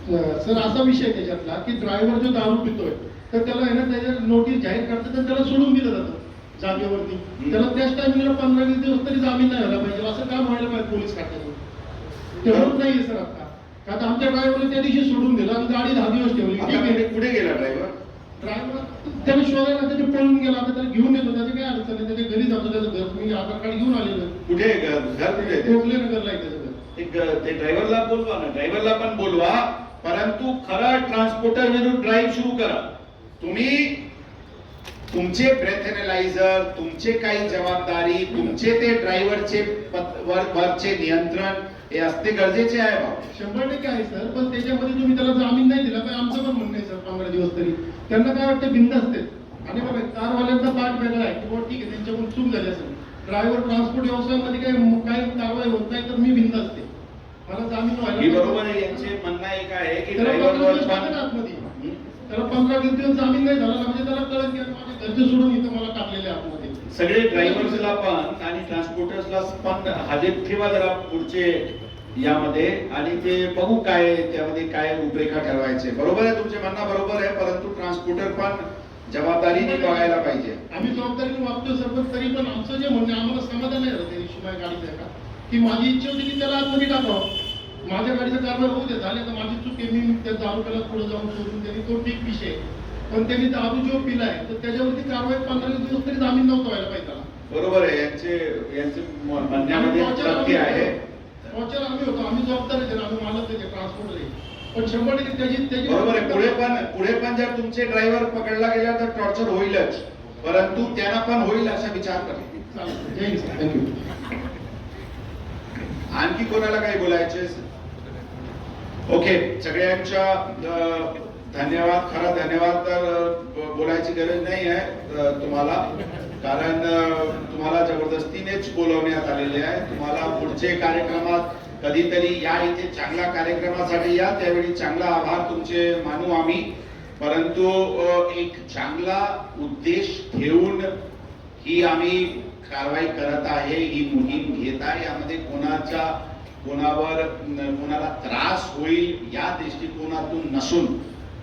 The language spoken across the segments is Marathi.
सर असा विषय त्याच्यातला की ड्रायव्हर जो दारू पितोय तर त्याला आहे ना त्याच्या नोटीस जाहीर करतात आणि त्याला सोडून दिलं जातं जागेवरती. त्याला त्याच टायमिंगला 15-20 दिवस तरी जामीन नाही व्हायला पाहिजे, असं काम व्हायला पाहिजे पोलीस खात्यातून. ते होत नाहीये सर आता. आता आमच्या ड्रायव्हरला त्या दिवशी सोडून दिलं आणि गाडी 10 दिवस ठेवली. ठीक आहे, कुठे गेला ड्रायव्हर त्याला शोधायला त्याचे पळून गेला, आता त्याला घेऊन येतो, त्याचे काय अडचण आहे, त्याच्या घरी जातो, त्याचं घर मी आधार कार्ड घेऊन आलेलो. कुठे घर कुठे कोकले नगरला आहे त्याचं घर. ते ड्रायव्हरला बोलवा ना, ड्रायव्हरला पण बोलवा, परंतु खरा ट्रान्सपोर्टर विरुद्ध ड्राईव्ह सुरू करा. तुम्ही तुमचे ब्रेथ एनालायझर, तुमचे काही जबाबदारी, तुमचे ते ड्रायव्हरचे वरचे नियंत्रण हे असते गरजेचे आहे भाऊ. 100% आहे सर, पण त्याच्यामध्ये तुम्ही त्याला जामीन नाही दिला पाहिजे. आमचं पण म्हणणं आहे सर 15 दिवस तरी. त्यांना काय वाटतं भिंत असते आणि बघा कारवाल्यांचा पाठ वेगळा आहे की ठीक आहे त्यांच्याकडून चूक झाली असेल. ड्रायव्हर ट्रान्सपोर्ट व्यवसायामध्ये काही कारवाई होत नाही तर मी भिंत असते, मला जामीन व्हायला बरोबर आहे. यांचे म्हणणं एक आहे की त्याला ड्रायव्हर 15-20 दिवस जामीन नाही झाला म्हणजे त्याला कळत की माझे घरचे सोडून इथं मला टाकलेले आतमध्ये. सगळे ड्रायव्हर्सला पण आणि ट्रान्सपोर्टर्सला पण हजेत ठेवा जरा पुढचे यामध्ये, आणि ते बघू काय त्यामध्ये काय रूपरेखा ठरवायचे. बरोबर आहे, तुमचे म्हणणं बरोबर आहे, परंतु ट्रान्सपोर्टर पण जबाबदारीने बघायला पाहिजे. आम्ही जबाबदारीने वागतो सर, पण तरी पण आमचं जे म्हणणं आम्हाला समाधान नाही राहते शिवाय गाडीचं का की माझी इच्छा होती की त्याला आतमध्ये टाकावं, माझ्या गाडीचं कारवाई होऊ दे, झाले तर माझी चूक आहे, मी त्या दारू प्याला पुढे जाऊन सोडून त्यांनी तो ठीक विषय. पण त्यांनी दारू जो पिलाय तर त्याच्यावरती कारवाई 15 दिवस तरी जामीन नव्हतं व्हायला पाहिजे त्याला. बरोबर आहे, यांचे म्हणण्यामध्ये तथ्य आहे. टॉर्चर आम्ही होतो, आम्ही जबाबदार आहे, आम्ही मालक त्याचे ट्रान्सपोर्टर आहे, पण 100% त्याची बरोबर आहे. पुढे पण जर तुमचे ड्रायव्हर पकडला गेला तर टॉर्चर होईलच, परंतु त्यांना पण होईल असा विचार करा. जय हिंद सर, थँक्यू. आणखी कोणाला काही बोलायचे? ओके, सगळ्यांच्या धन्यवाद. खरा धन्यवाद तर बोलायची गरज नाही आहे तुम्हाला, कारण तुम्हाला जबरदस्तीनेच बोलवण्यात आलेले आहे. तुम्हाला पुढचे कार्यक्रमात कधीतरी या, इथे चांगल्या कार्यक्रमासाठी या, त्यावेळी चांगला आभार तुमचे मानू आम्ही. परंतु एक चांगला उद्देश ठेवून ही आम्ही कारवाई करत आहे, ही मोहीम घेत आहे. यामध्ये कोणाला त्रास होईल या दृष्टिकोनातून नसून,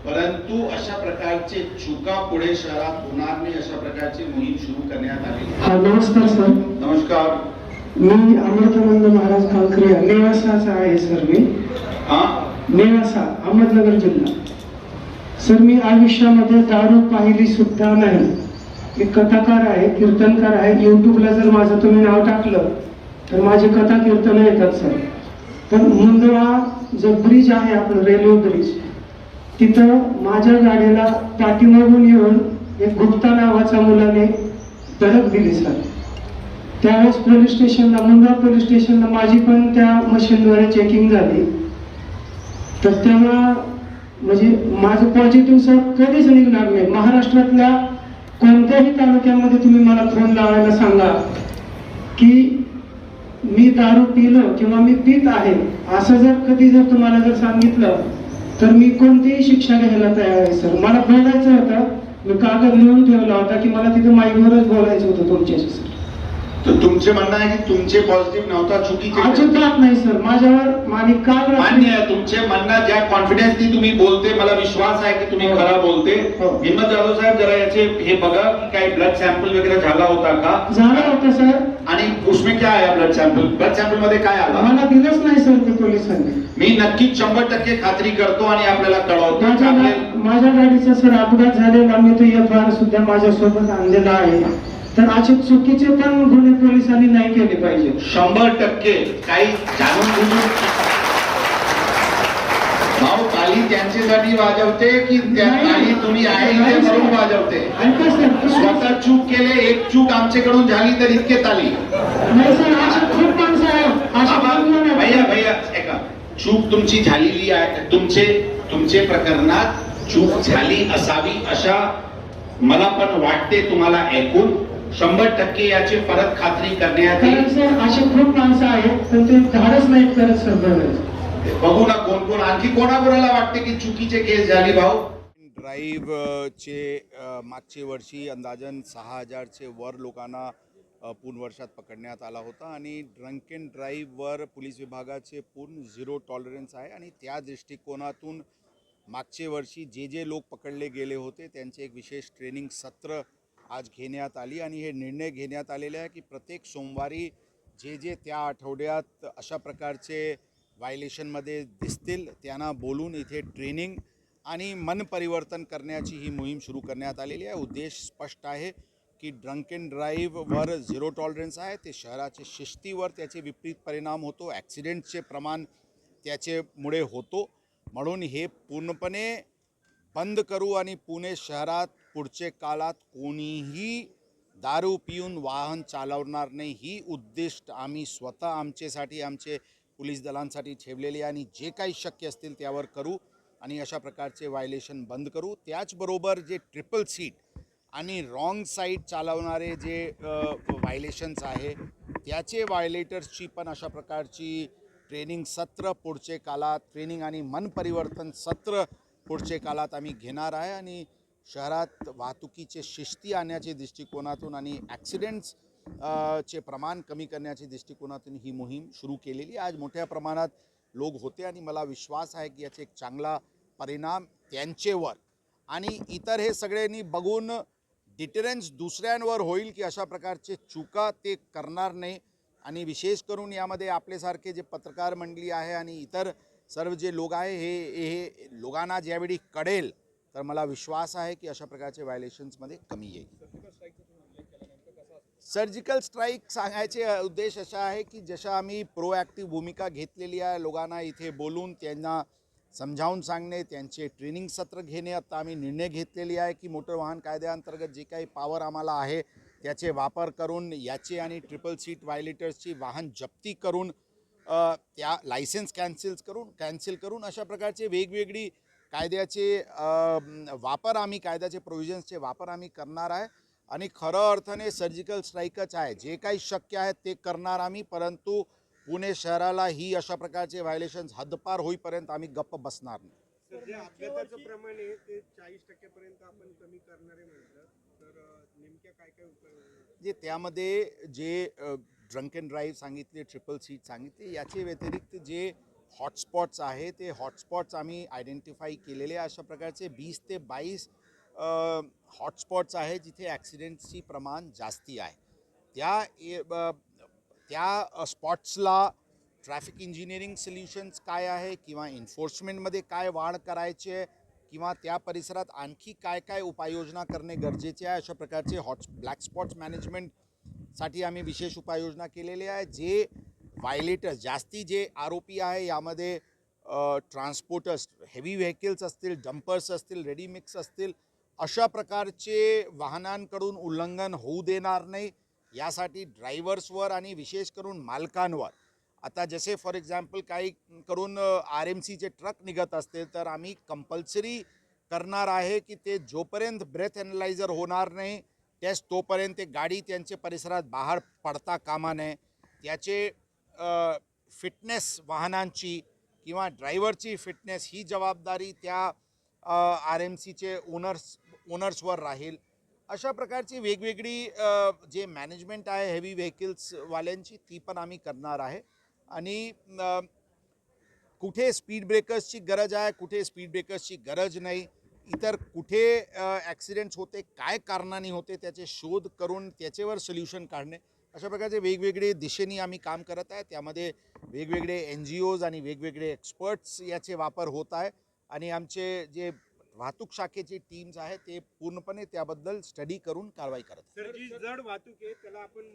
परंतु अशा प्रकारचे चुका पुढे शहरात होणार नाही अशा प्रकारची मोहीम सुरू करण्यात आली. नमस्कार सर. नमस्कार. मी अमृतानंद महाराज कालक्रिया नेवासाचा आहे सर. मी नेवासा अहमदनगर जिल्हा. सर मी आयुष्यामध्ये दारू पाहिली सुद्धा नाही. मी कथाकार आहे, कीर्तनकार आहे. युट्यूबला जर माझं तुम्ही नाव टाकलं तर माझे कथा कीर्तन येतात सर. तर मुंदळा जो ब्रिज आहे आपलं रेल्वे ब्रिज, तिथं माझ्या गाडीला पाठीमागून येऊन एक गुप्ता नावाच्या मुलाने धडक दिली सर. त्यावेळेस पोलीस स्टेशनला, मुंदळा पोलीस स्टेशनला माझी पण त्या मशीनद्वारे चेकिंग झाली. तर तेव्हा म्हणजे माझं पॉझिटिव्ह सर कधीच निघणार नाही. महाराष्ट्रातल्या कोणत्याही तालुक्यामध्ये तुम्ही मला फोन लावायला सांगा की मी दारू पिलं किंवा मी पित आहे असं जर तुम्हाला जर सांगितलं तर मी कोणतीही शिक्षा घ्यायला तयार आहे सर. मला बोलायचं होतं, मी कागद लिहून ठेवला होता की मला तिथे माईकवरच बोलायचं होतं तुमच्याशी सर. तर तुमचे म्हणणं आहे की तुमचे पॉझिटिव्ह नव्हता, चुकीचे अजिबात नाही सर. माझ्यावर आणि काल मान्य आहे तुमचे म्हणणं, ज्या कॉन्फिडन्सनी तुम्ही बोलते, मला विश्वास आहे की तुम्ही खरा बोलते. हिम्मत जाधव साहेब जरा याचे हे बघा की काही ब्लड सॅम्पल वगैरे झाला होता का? झाला होता सर. आणि उसमें क्या आया? ब्लड सॅम्पल मध्ये काय आलं? मला दिलंच नाही सर ते पोलिसांनी. मी नक्कीच 100% खात्री करतो आणि आपल्याला कळवतो. माझ्या गाडीचा सर अपघात झालेला, मी तो एफआयआर सुद्धा माझ्यासोबत आणलेला आहे. तर असे चुकीचे पण गुन्हे पोलिसांनी नाही केले पाहिजे. 100% काही जाणून बुजून भाऊ ताली त्यांच्यासाठी वाजवते की त्या ताली तुम्ही आहे इथे म्हणून वाजवते? स्वतः चूक केले, एक चूक आमच्याकडून झाली तर इतके ताली नाही सर. अशा खूप माणसं आहे. भैया ऐका, चूक तुमची झालेली आहे, तुमचे प्रकरणात चूक झाली असावी अशा मला पण वाटते तुम्हाला ऐकून. 100% याची परत खात्री करण्यात येईल सर. असे खूप माणसं आहेत पण ते धाडच नाही करत सर. बघू ना कोण आणखी कोणाकोणाला वाटते की चुकीचे केस झाली भाऊ. ड्राईव्हचे मागच्या वर्षी अंदाजन 6,000चे वर लोकांना पूर्ण वर्षात पकडण्यात आला होता आणि ड्रंक अँड ड्राईव्हवर पोलीस विभागाचे पूर्ण झिरो टॉलरन्स आहे आणि त्या दृष्टिकोनातून मागचे वर्षी जे लोक पकडले गेले होते त्यांचे एक विशेष ट्रेनिंग सत्र आज घेण्यात आली आणि हे निर्णय घेण्यात आलेले आहे की प्रत्येक सोमवारी जे त्या आठवड्यात अशा प्रकारचे व्हायलेशनमध्ये दिसतील त्यांना बोलून इथे ट्रेनिंग आणि मन परिवर्तन करण्याची ही मोहीम सुरू करण्यात आलेली आहे. उद्देश स्पष्ट आहे की ड्रंक अँड ड्राईव्हवर झिरो टॉलरन्स आहे. ते शहराच्या शिस्तीवर त्याचे विपरीत परिणाम होतो, ॲक्सिडेंटचे प्रमाण त्याच्यामुळे होतो. म्हणून हे पूर्णपणे बंद करू आणि पुणे शहरात पुढच्या काळात कोणीही दारू पिऊन वाहन चालवणार नाही ही उद्दिष्ट आम्ही स्वतः आमच्यासाठी आमचे पोलीस दलांसाठी ठेवलेली आहे आणि जे काही शक्य असतील त्यावर करू आणि अशा प्रकारचे व्हायलेशन बंद करू. त्याचबरोबर जे ट्रिपल सीट आणि रॉंग साईड चालवणारे जे व्हायलेशन्स आहे त्याचे व्हायलेटर्सची पण अशा प्रकारची ट्रेनिंग सत्र पुढचे काळात ट्रेनिंग आणि मन परिवर्तन सत्र पुढचे काळात आम्ही घेणार आहे आणि शहरात वाहतुकीचे शिस्ती आणण्याच्या दृष्टिकोनातून आणि ॲक्सिडेंट्स चे प्रमाण कमी करण्याच्या दृष्टिकोनातून ही मोहीम सुरू केलेली. आज मोठ्या प्रमाणात लोक होते आणि मला विश्वास आहे की याचा एक चांगला परिणाम त्यांचेवर आणि इतर हे सगळ्यांनी बघून डिटरन्स दुसऱ्यांवर होईल की अशा प्रकारचे चुका ते करणार नाही. आणि विशेष करून यामध्ये आपल्यासारखे जे पत्रकार मंडळी आहे आणि इतर सर्व जे लोक आहे हे लोकांना ज्यावेळी कळेल तर मला विश्वास आहे की अशा प्रकारचे व्हायलेशन्समध्ये कमी येईल. सर्जिकल स्ट्राईक सांगायचे उद्देश असा आहे की जसं आम्ही प्रोॲक्टिव्ह भूमिका घेतलेली आहे, लोकांना इथे बोलून त्यांना समजावून सांगणे, त्यांचे ट्रेनिंग सत्र घेणे. आता आम्ही निर्णय घेतलेली आहे की मोटर वाहन कायद्याअंतर्गत जे काही पॉवर आम्हाला आहे त्याचे वापर करून याचे आणि ट्रिपल सीट व्हायलेटर्सची वाहन जप्ती करून त्या लायसन्स कॅन्सल करून अशा प्रकारचे वेगवेगळी कायद्याचे वापर आम्ही कायद्याचे प्रोव्हिजन्सचे वापर आम्ही करणार आहे आणि खरं अर्थाने सर्जिकल स्ट्राईकच आहे. जे काही शक्य आहे ते करणार आम्ही, परंतु पुणे शहराला ही अशा प्रकारचे व्हायलेशन्स हद्दपार होईपर्यंत आम्ही गप्प बसणार नाही. सर, जे अपघाताचं प्रमाण आहे ते 40% पर्यंत आपण कमी करणारे म्हटलं तर नेमक्या काय काय उपाय जे त्यामध्ये जे ड्रंक अँड ड्राईव्ह सांगितले, ट्रिपल सीट सांगितले, याचे व्यतिरिक्त जे हॉटस्पॉट्स आहे ते हॉटस्पॉट्स आम्ही आयडेंटिफाई केलेले. अशा प्रकारचे 20 ते 22 हॉटस्पॉट्स आहे जिथे ॲक्सिडेंट्सची प्रमाण जास्ती आहे. त्या स्पॉट्सला ट्रॅफिक इंजिनिअरिंग सोल्युशन्स काय आहे किंवा एन्फोर्समेंटमध्ये काय वाढ करायची आहे किंवा त्या परिसरात आणखी काय काय उपाययोजना करणे गरजेचे आहे, अशा प्रकारचे ब्लॅक स्पॉट्स मॅनेजमेंटसाठी आम्ही विशेष उपाययोजना केलेली आहे. जे व्हायलेटर्स जास्ती जे आरोपी आहे यामध्ये ट्रान्सपोर्टर्स, हेवी व्हेकल्स असतील, डंपर्स असतील, रेडी मिक्स असतील, अशा प्रकारचे वाहनांकडून उल्लंघन होऊ देणार नाही. यासाठी ड्रायव्हर्सवर आणि विशेष करून मालकांवर आता जसे फॉर एक्झाम्पल काही करून RMCचे ट्रक निघत असतील तर आम्ही कंपल्सरी करणार आहे की ते जोपर्यंत ब्रेथ ॲनालायझर होणार नाही त्यास तोपर्यंत ते गाडी त्यांच्या परिसरात बाहेर पडता कामा नये. त्याचे फिटनेस वाहनांची किंवा ड्रायव्हरची फिटनेस ही जबाबदारी त्या RMCचे ओनर्सवर राहील. अशा प्रकारची वेगवेगळी जे मॅनेजमेंट आहे हेवी व्हेकल्सवाल्यांची ती पण आम्ही करणार आहे. आणि कुठे स्पीड ब्रेकर्सची गरज आहे, कुठे स्पीड ब्रेकर्सची गरज नाही, इतर कुठे ॲक्सिडेंट्स होते, काय कारणाने होते त्याचे शोध करून त्याच्यावर सोल्युशन काढणे, अशा प्रकारचे वेगवेगळे दिशेने आम्ही काम करत आहे. त्यामध्ये वेगवेगळे NGOज आणि वेगवेगळे एक्सपर्ट्स याचे वापर होत आहे आणि आमचे जे वाहतूक शाखेची टीम्स आहे ते पूर्णपणे त्याबद्दल स्टडी करून कारवाई करत आहे. सर, जी जड वाहतूक आहे त्याला आपण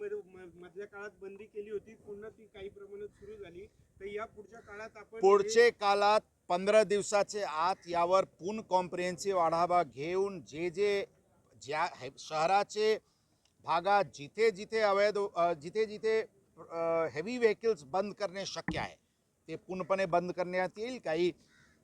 मधल्या काळात बंदी केली होती, पुन्हा ती काही प्रमाणात सुरू झाली, तर या पुढच्या काळात आपण पुढचे काळात 15 दिवसाचे आत यावर पूर्ण कॉम्प्रिहेन्सिव्ह आढावा घेऊन ज्या शहराचे भागात जिथे जिथे हेवी व्हेकल्स बंद करणे शक्य आहे ते पूर्णपणे बंद करण्यात येईल. काही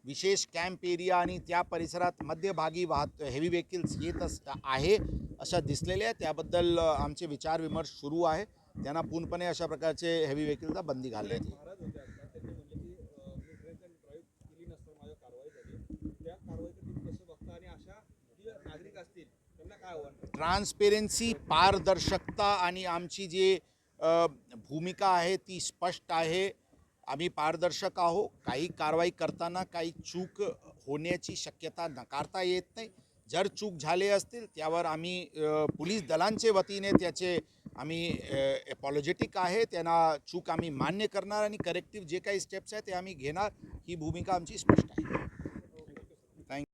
विशेष कॅम्प एरिया आणि त्या परिसरात मध्यभागी हेवी व्हेकल्स येत आहे अशा दिसलेल्या आहे, त्याबद्दल आमचे विचार विमर्श सुरू आहे. त्यांना पूर्णपणे अशा प्रकारचे हेवी व्हेकल्सला बंदी घालण्यात येईल. नागरिक असतील त्यांना काय आव्हान? ट्रान्सपेरन्सी, पारदर्शकता आणि आमची जी भूमिका आहे ती स्पष्ट आहे. आम्ही पारदर्शक आहो. काही कारवाई करताना काही चूक होण्याची शक्यता नकारता येत नाही. जर चूक झाले असतील त्यावर आम्ही पोलीस दलांचे वतीने त्याचे आम्ही अपॉलॉजेटिक आहे, त्यांना चूक आम्ही मान्य करणार आणि करेक्टिव्ह जे काही स्टेप्स आहेत ते आम्ही घेणार. ही भूमिका आमची स्पष्ट आहे.